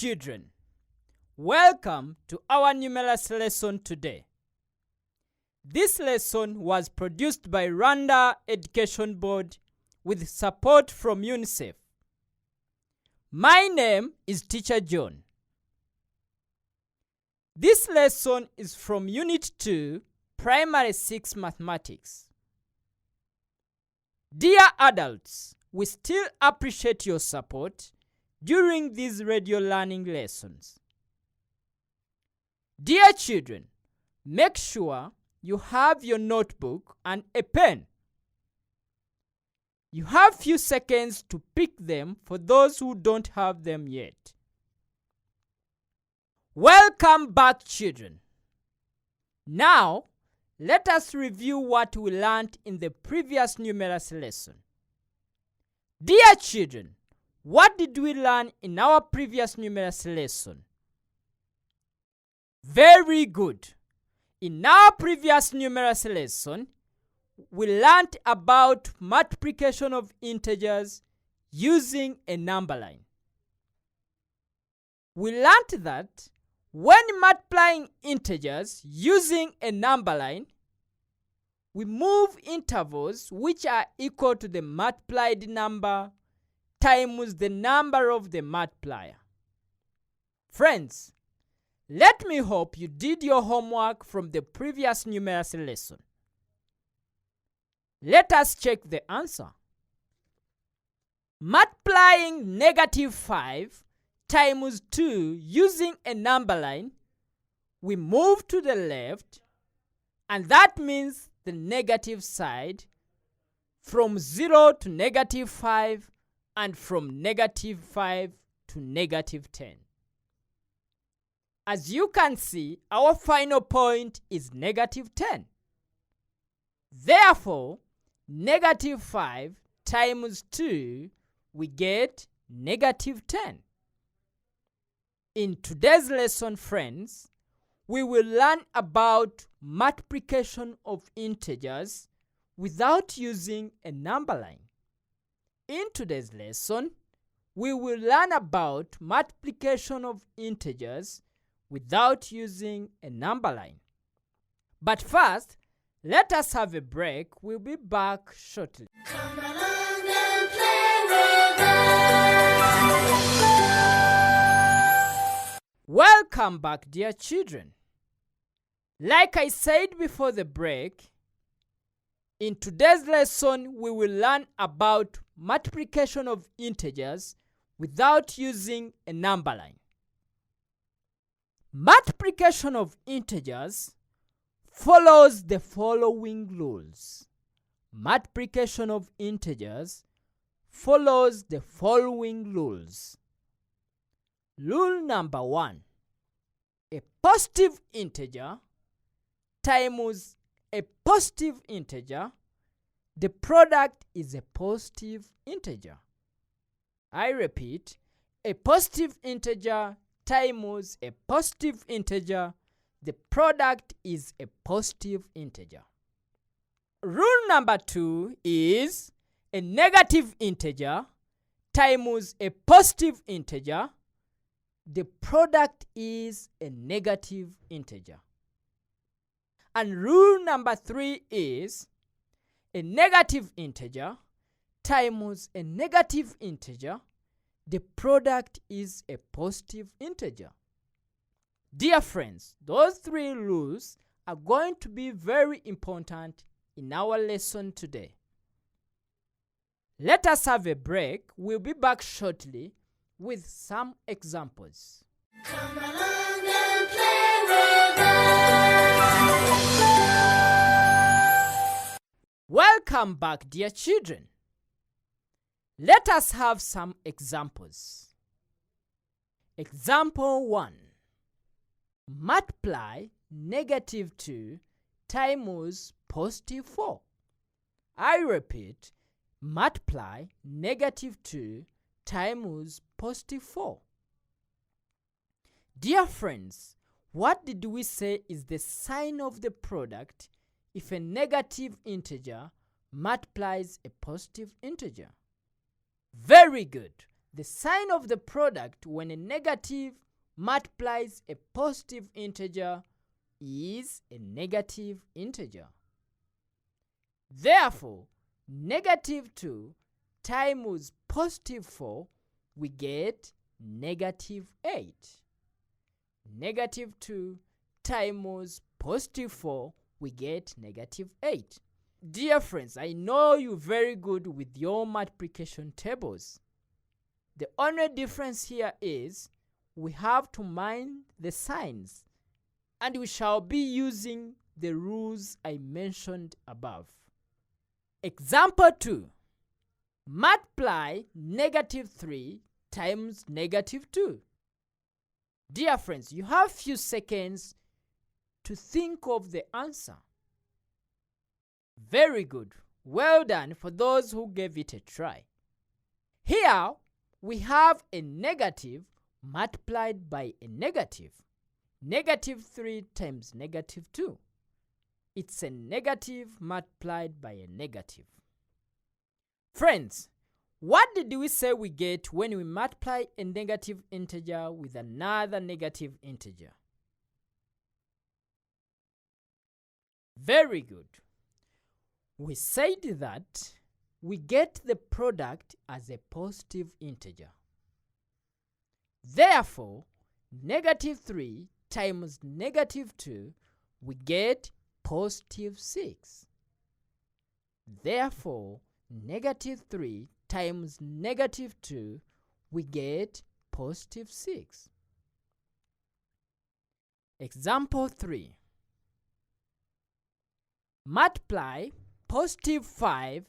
children, welcome to our numerals lesson today. This lesson was produced by Rwanda Education Board with support from UNICEF. My name is Teacher John. This lesson is from Unit 2, Primary 6 Mathematics. Dear adults, we still appreciate your support during these radio learning lessons. Dear children, make sure you have your notebook and a pen. You have few seconds to pick them for those who don't have them yet. Welcome back, children. Now, let us review what we learned in the previous numerals lesson. Dear children, what did we learn in our previous numerals lesson? Very good. In our previous numerals lesson, we learned about multiplication of integers using a number line. We learned that when multiplying integers using a number line, we move intervals which are equal to the multiplied number times the number of the multiplier. Friends, let me hope you did your homework from the previous numerals lesson. Let us check the answer. Multiplying -5 times 2 using a number line, we move to the left, and that means the negative side, from 0 to -5 and from -5 to -10. As you can see, our final point is -10. Therefore, -5 times 2, we get -10. In today's lesson, friends, we will learn about multiplication of integers without using a number line. In today's lesson, we will learn about multiplication of integers without using a number line. But first, let us have a break. We'll be back shortly. Come along and play with us. Welcome back, dear children. Like I said before the break, in today's lesson, we will learn about multiplication of integers without using a number line. Multiplication of integers follows the following rules. Multiplication of integers follows the following rules. Rule number 1. A positive integer times a positive integer, the product is a positive integer. I repeat, a positive integer times a positive integer, the product is a positive integer. Rule number 2 is a negative integer times a positive integer, the product is a negative integer. And rule number 3 is a negative integer times a negative integer, the product is a positive integer. Dear friends, those 3 rules are going to be very important in our lesson today. Let us have a break. We'll be back shortly with some examples. Come along and play with us. Welcome back, dear children. Let us have some examples. Example 1. Multiply -2 times +4. I repeat, multiply -2 times +4. Dear friends, what did we say is the sign of the product if a negative integer multiplies a positive integer? Very good. The sign of the product when a negative multiplies a positive integer is a negative integer. Therefore, negative 2 times positive 4, we get negative 8. Negative 2 times positive 4, we get negative 8. Dear friends, I know you're very good with your multiplication tables. The only difference here is we have to mind the signs, and we shall be using the rules I mentioned above. Example 2. Multiply negative 3 times negative 2. Dear friends, you have few seconds to think of the answer. Very good. Well done for those who gave it a try. Here we have a negative multiplied by a negative. Negative 3 times negative 2. It's a negative multiplied by a negative. Friends, what did we say we get when we multiply a negative integer with another negative integer? Very good. We said that we get the product as a positive integer. Therefore, negative 3 times negative 2, we get positive 6. Therefore, negative 3 times negative 2, we get positive 6. Example 3. Multiply positive 5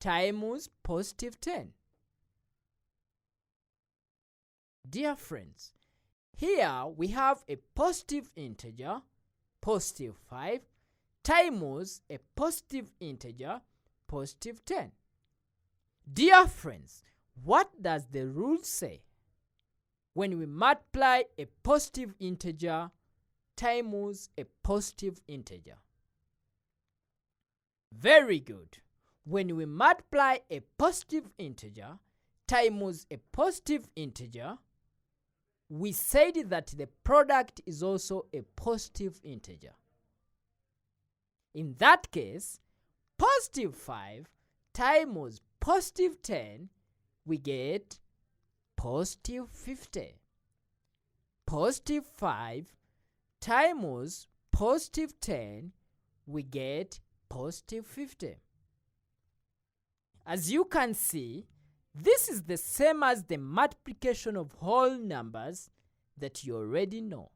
times positive 10. Dear friends, here we have a positive integer, positive 5, times a positive integer, positive 10. Dear friends, what does the rule say when we multiply a positive integer times a positive integer? Very good. When we multiply a positive integer times a positive integer, we said that the product is also a positive integer. In that case, positive 5 times positive 10, we get positive 50. Positive 5 times positive 10, we get positive 50. As you can see, this is the same as the multiplication of whole numbers that you already know.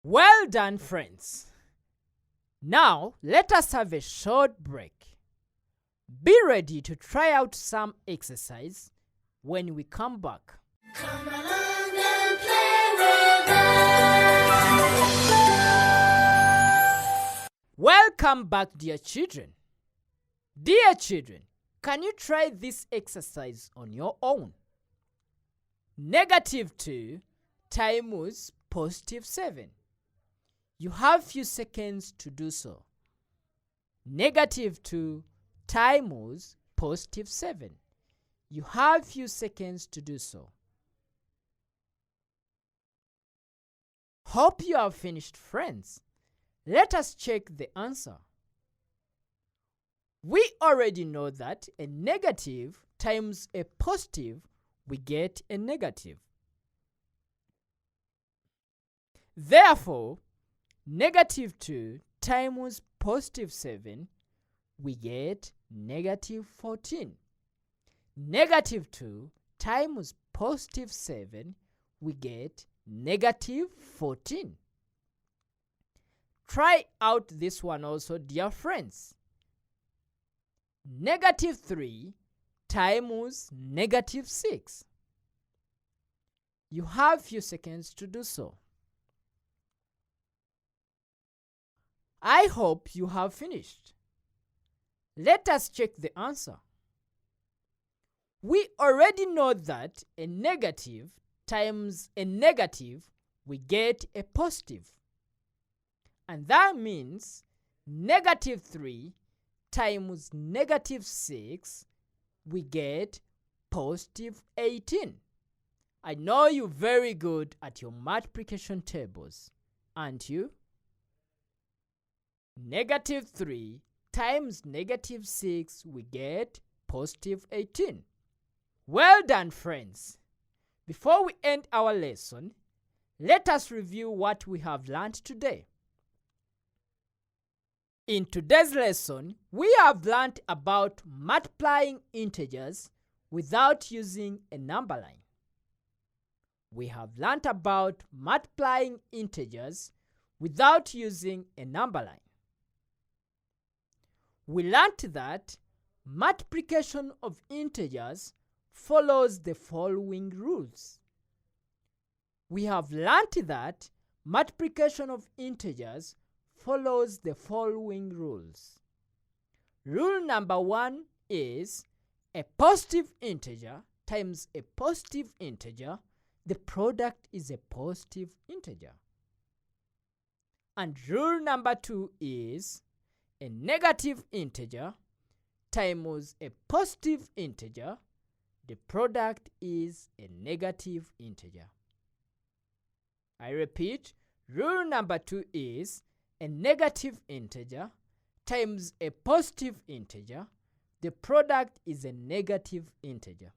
Well done, friends. Now, let us have a short break. Be ready to try out some exercise when we come back. Come along and play with us. Welcome back, dear children. Dear children, can you try this exercise on your own? Negative 2 times positive 7. You have few seconds to do so. Negative 2 times positive 7. You have few seconds to do so. Hope you have finished, friends. Let us check the answer. We already know that a negative times a positive, we get a negative. Therefore, negative 2 times positive 7, we get negative 14. Negative 2 times positive 7, we get negative 14. Try out this one also, dear friends. Negative 3 times negative 6. You have few seconds to do so. I hope you have finished. Let us check the answer. We already know that a negative times a negative, we get a positive. And that means negative 3 times negative 6, we get positive 18. I know you're very good at your multiplication tables, aren't you? Negative 3 times negative 6, we get positive 18. Well done, friends. Before we end our lesson, let us review what we have learned today. In today's lesson, we have learned about multiplying integers without using a number line. We have learned about multiplying integers without using a number line. We learned that multiplication of integers follows the following rules. We have learned that multiplication of integers follows the following rules. Rule number 1 is a positive integer times a positive integer, the product is a positive integer. And rule number 2 is a negative integer times a positive integer, the product is a negative integer. I repeat, rule number 2 is a negative integer times a positive integer, the product is a negative integer.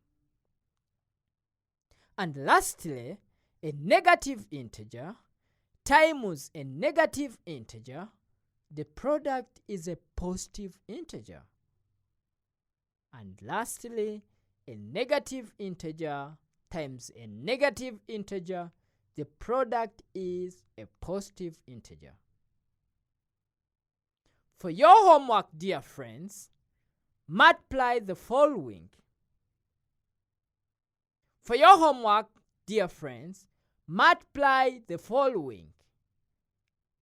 And lastly, a negative integer times a negative integer, the product is a positive integer. And lastly, a negative integer times a negative integer, the product is a positive integer. For your homework, dear friends, multiply the following. For your homework, dear friends, multiply the following.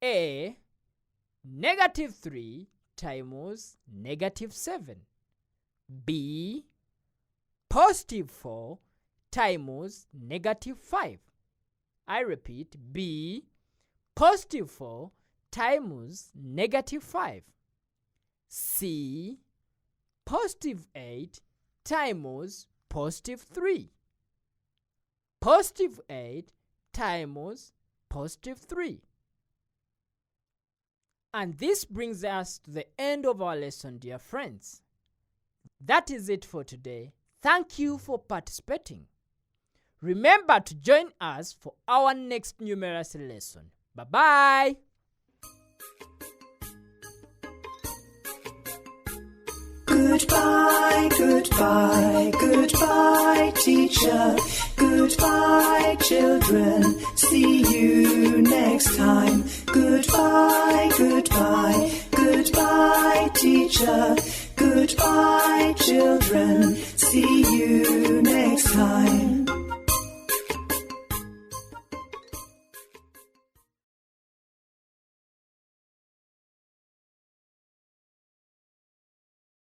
A, negative 3 times negative 7. B, positive 4 times negative 5. I repeat, B, positive 4 times negative 5. C, positive 8 times positive 3. Positive 8 times positive 3. And this brings us to the end of our lesson, dear friends. That is it for today. Thank you for participating. Remember to join us for our next numeracy lesson. Bye-bye. Goodbye, goodbye, goodbye, teacher. Goodbye, children. See you next time. Goodbye, goodbye, goodbye, teacher. Goodbye, children. See you next time.